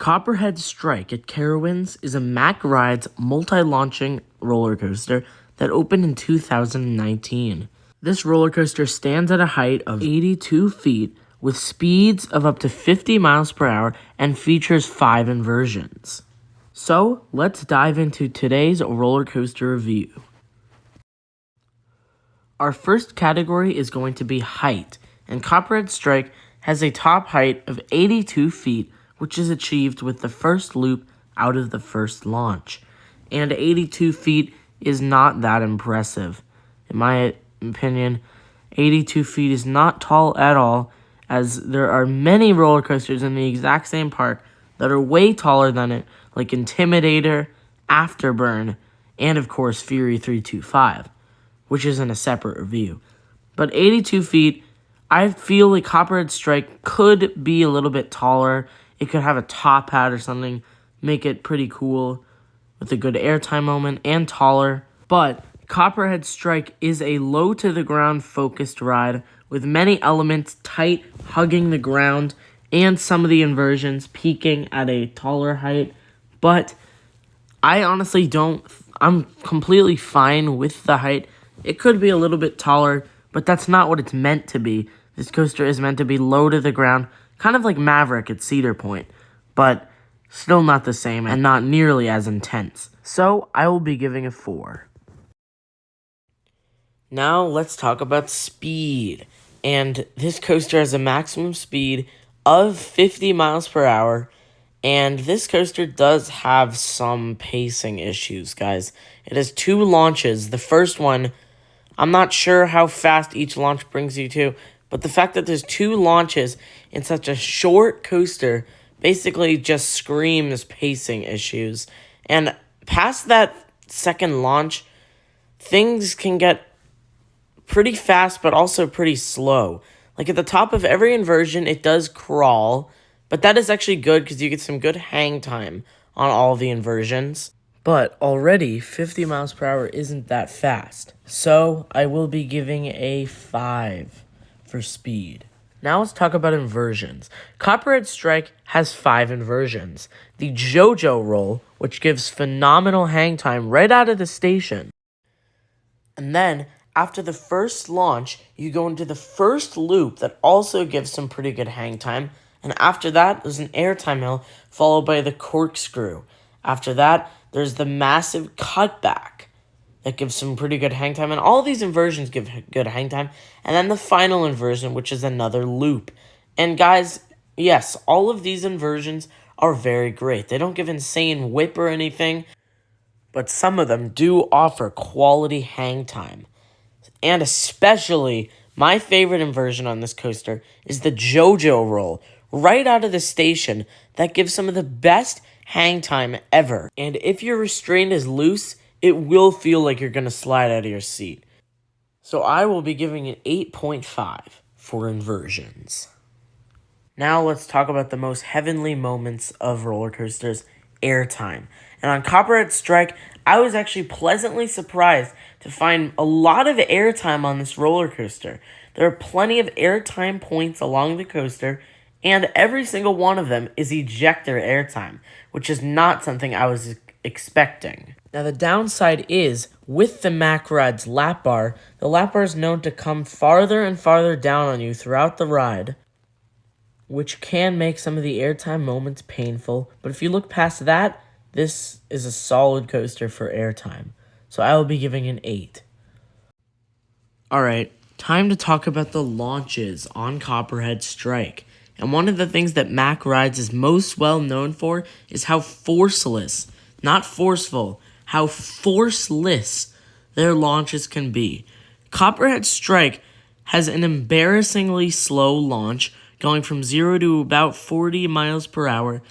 Copperhead Strike at Carowinds is a Mack Rides multi-launching roller coaster that opened in 2019. This roller coaster stands at a height of 82 feet with speeds of up to 50 miles per hour and features 5 inversions. So, let's dive into today's roller coaster review. Our first category is going to be height, and Copperhead Strike has a top height of 82 feet, which is achieved with the first loop out of the first launch. And 82 feet is not that impressive. In my opinion, 82 feet is not tall at all, as there are many roller coasters in the exact same park that are way taller than it, like Intimidator, Afterburn, and of course Fury 325, which is in a separate review. But 82 feet, I feel like Copperhead Strike could be a little bit taller. It could have a top hat or something, make it pretty cool with a good airtime moment and taller. But Copperhead Strike is a low-to-the-ground focused ride with many elements tight, hugging the ground, and some of the inversions peaking at a taller height. But I honestly I'm completely fine with the height. It could be a little bit taller, but that's not what it's meant to be. This coaster is meant to be low to the ground, kind of like Maverick at Cedar Point, but still not the same and not nearly as intense. So I will be giving a 4. Now let's talk about speed. And this coaster has a maximum speed of 50 miles per hour. And this coaster does have some pacing issues, guys. It has 2 launches. The first one, I'm not sure how fast each launch brings you to, but the fact that there's 2 launches in such a short coaster basically just screams pacing issues. And past that second launch, things can get pretty fast but also pretty slow. Like at the top of every inversion, it does crawl, but that is actually good because you get some good hang time on all the inversions. But already, 50 miles per hour isn't that fast. So I will be giving a 5 for speed. Now let's talk about inversions. Copperhead Strike has 5 inversions. The JoJo roll, which gives phenomenal hang time right out of the station. And then, after the first launch, you go into the first loop that also gives some pretty good hang time. And after that, there's an airtime hill, followed by the corkscrew. After that, there's the massive cutback that gives some pretty good hang time. And all these inversions give good hang time. And then the final inversion, which is another loop. And guys, yes, all of these inversions are very great. They don't give insane whip or anything, but some of them do offer quality hang time. And especially, my favorite inversion on this coaster is the JoJo roll right out of the station that gives some of the best hang time ever. And if your restraint is loose, it will feel like you're going to slide out of your seat. So I will be giving it 8.5 for inversions. Now let's talk about the most heavenly moments of roller coasters, airtime. And on Copperhead Strike, I was actually pleasantly surprised to find a lot of airtime on this roller coaster. There are plenty of airtime points along the coaster, and every single one of them is ejector airtime, which is not something I was expecting. Now the downside is, with the Mack Rides lap bar, the lap bar is known to come farther and farther down on you throughout the ride, which can make some of the airtime moments painful. But if you look past that, this is a solid coaster for airtime. So I will be giving an 8. Alright, time to talk about the launches on Copperhead Strike. And one of the things that Mack Rides is most well known for is how forceless, not forceful, how forceless their launches can be. Copperhead Strike has an embarrassingly slow launch, going from 0 to about 40 miles per hour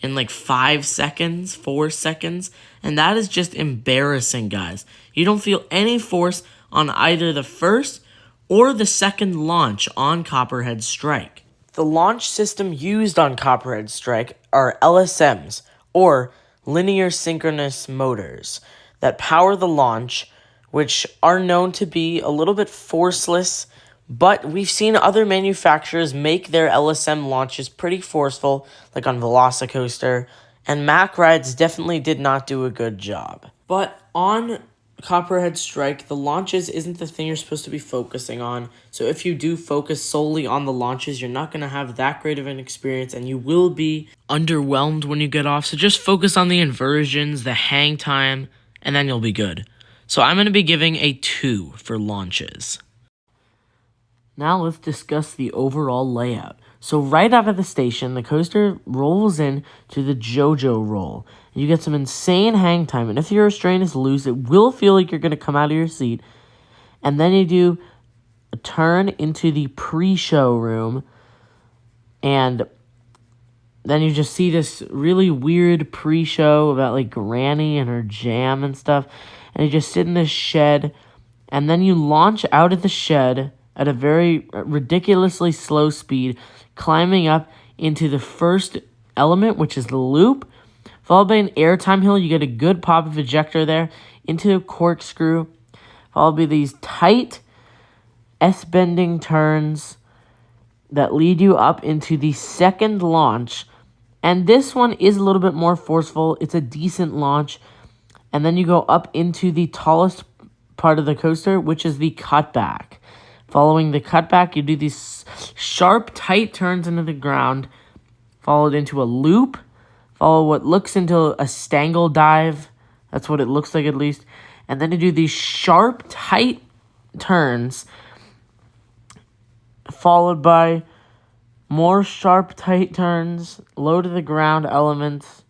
in like 5 seconds, 4 seconds, and that is just embarrassing, guys. You don't feel any force on either the first or the second launch on Copperhead Strike. The launch system used on Copperhead Strike are LSMs, or linear synchronous motors, that power the launch, which are known to be a little bit forceless, But we've seen other manufacturers make their LSM launches pretty forceful, like on Velocicoaster, and Mack rides definitely did not do a good job. But on Copperhead Strike, the launches isn't the thing you're supposed to be focusing on. So if you do focus solely on the launches, you're not going to have that great of an experience, and you will be underwhelmed when you get off. So just focus on the inversions, the hang time, and then you'll be good. So I'm going to be giving a 2 for launches. Now let's discuss the overall layout. So right out of the station, the coaster rolls in to the JoJo roll. You get some insane hang time, and if your restraint is loose, it will feel like you're going to come out of your seat. And then you do a turn into the pre-show room, and then you just see this really weird pre-show about like Granny and her jam and stuff, and you just sit in this shed, and then you launch out of the shed at a very ridiculously slow speed, climbing up into the first element, which is the loop, followed by an airtime hill. You get a good pop of ejector there, into a corkscrew, followed by these tight S-bending turns that lead you up into the second launch. And this one is a little bit more forceful. It's a decent launch. And then you go up into the tallest part of the coaster, which is the cutback. Following the cutback, you do these sharp, tight turns into the ground, followed into a loop, follow what looks into a stangle dive. That's what it looks like, at least. And then you do these sharp, tight turns, followed by more sharp, tight turns, low to the ground elements,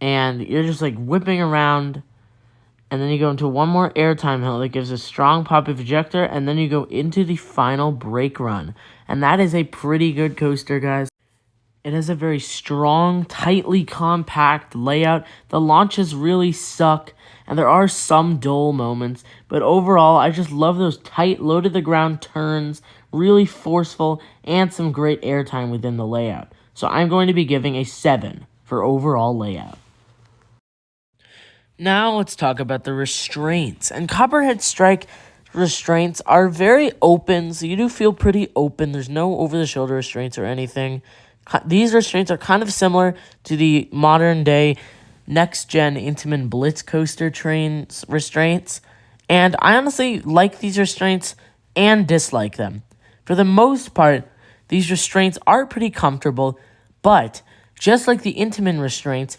and you're just like whipping around. And then you go into one more airtime hill that gives a strong pop of ejector, and then you go into the final brake run. And that is a pretty good coaster, guys. It has a very strong, tightly compact layout. The launches really suck, and there are some dull moments. But overall, I just love those tight, low-to-the-ground turns, really forceful, and some great airtime within the layout. So I'm going to be giving a 7 for overall layout. Now let's talk about the restraints. And Copperhead Strike restraints are very open, so you do feel pretty open. There's no over-the-shoulder restraints or anything. These restraints are kind of similar to the modern-day next-gen Intamin Blitz coaster trains restraints. And I honestly like these restraints and dislike them. For the most part, these restraints are pretty comfortable, but just like the Intamin restraints,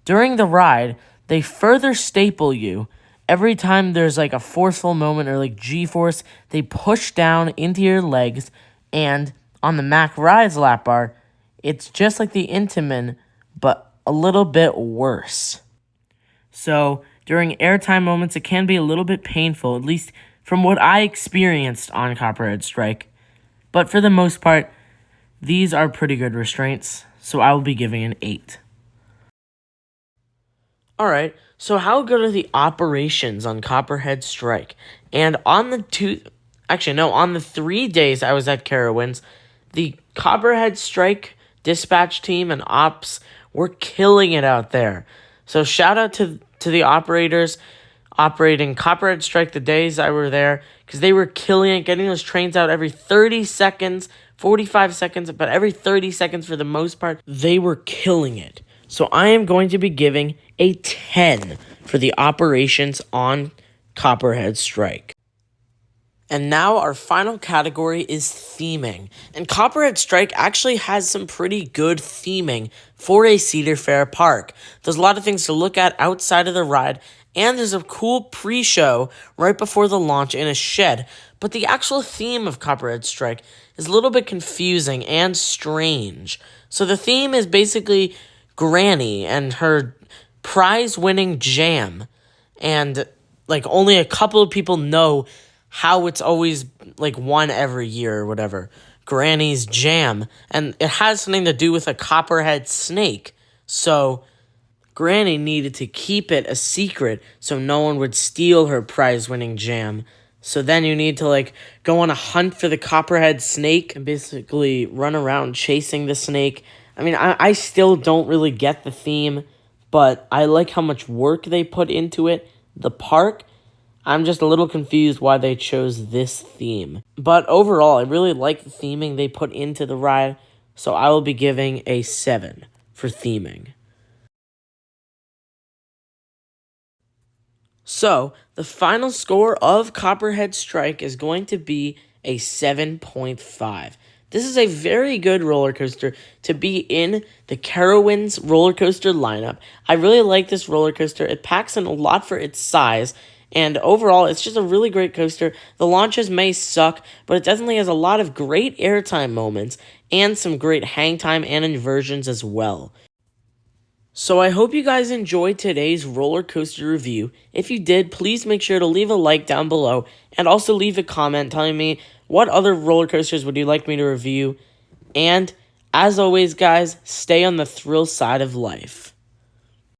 during the ride, they further staple you. Every time there's like a forceful moment or like G-force, they push down into your legs. And on the Mack Rides lap bar, it's just like the Intamin, but a little bit worse. So during airtime moments, it can be a little bit painful, at least from what I experienced on Copperhead Strike. But for the most part, these are pretty good restraints, so I will be giving an 8. Alright, so how good are the operations on Copperhead Strike? And on the 3 days I was at Carowinds, the Copperhead Strike dispatch team and ops were killing it out there. So shout out to the operators operating Copperhead Strike the days I were there, because they were killing it, getting those trains out every 30 seconds, 45 seconds, but every 30 seconds for the most part, they were killing it. So I am going to be giving a 10 for the operations on Copperhead Strike. And now our final category is theming. And Copperhead Strike actually has some pretty good theming for a Cedar Fair park. There's a lot of things to look at outside of the ride, and there's a cool pre-show right before the launch in a shed. But the actual theme of Copperhead Strike is a little bit confusing and strange. So the theme is basically Granny and her prize-winning jam, and like only a couple of people know how it's always like won every year or whatever. Granny's jam, and it has something to do with a copperhead snake. So Granny needed to keep it a secret so no one would steal her prize-winning jam. So then you need to like go on a hunt for the copperhead snake and basically run around chasing the snake. I mean, I still don't really get the theme, but I like how much work they put into it. The park, I'm just a little confused why they chose this theme. But overall, I really like the theming they put into the ride, so I will be giving a 7 for theming. So, the final score of Copperhead Strike is going to be a 7.5. This is a very good roller coaster to be in the Carowinds roller coaster lineup. I really like this roller coaster. It packs in a lot for its size, and overall, it's just a really great coaster. The launches may suck, but it definitely has a lot of great airtime moments and some great hang time and inversions as well. So I hope you guys enjoyed today's roller coaster review. If you did, please make sure to leave a like down below and also leave a comment telling me what other roller coasters would you like me to review. And as always, guys, stay on the thrill side of life.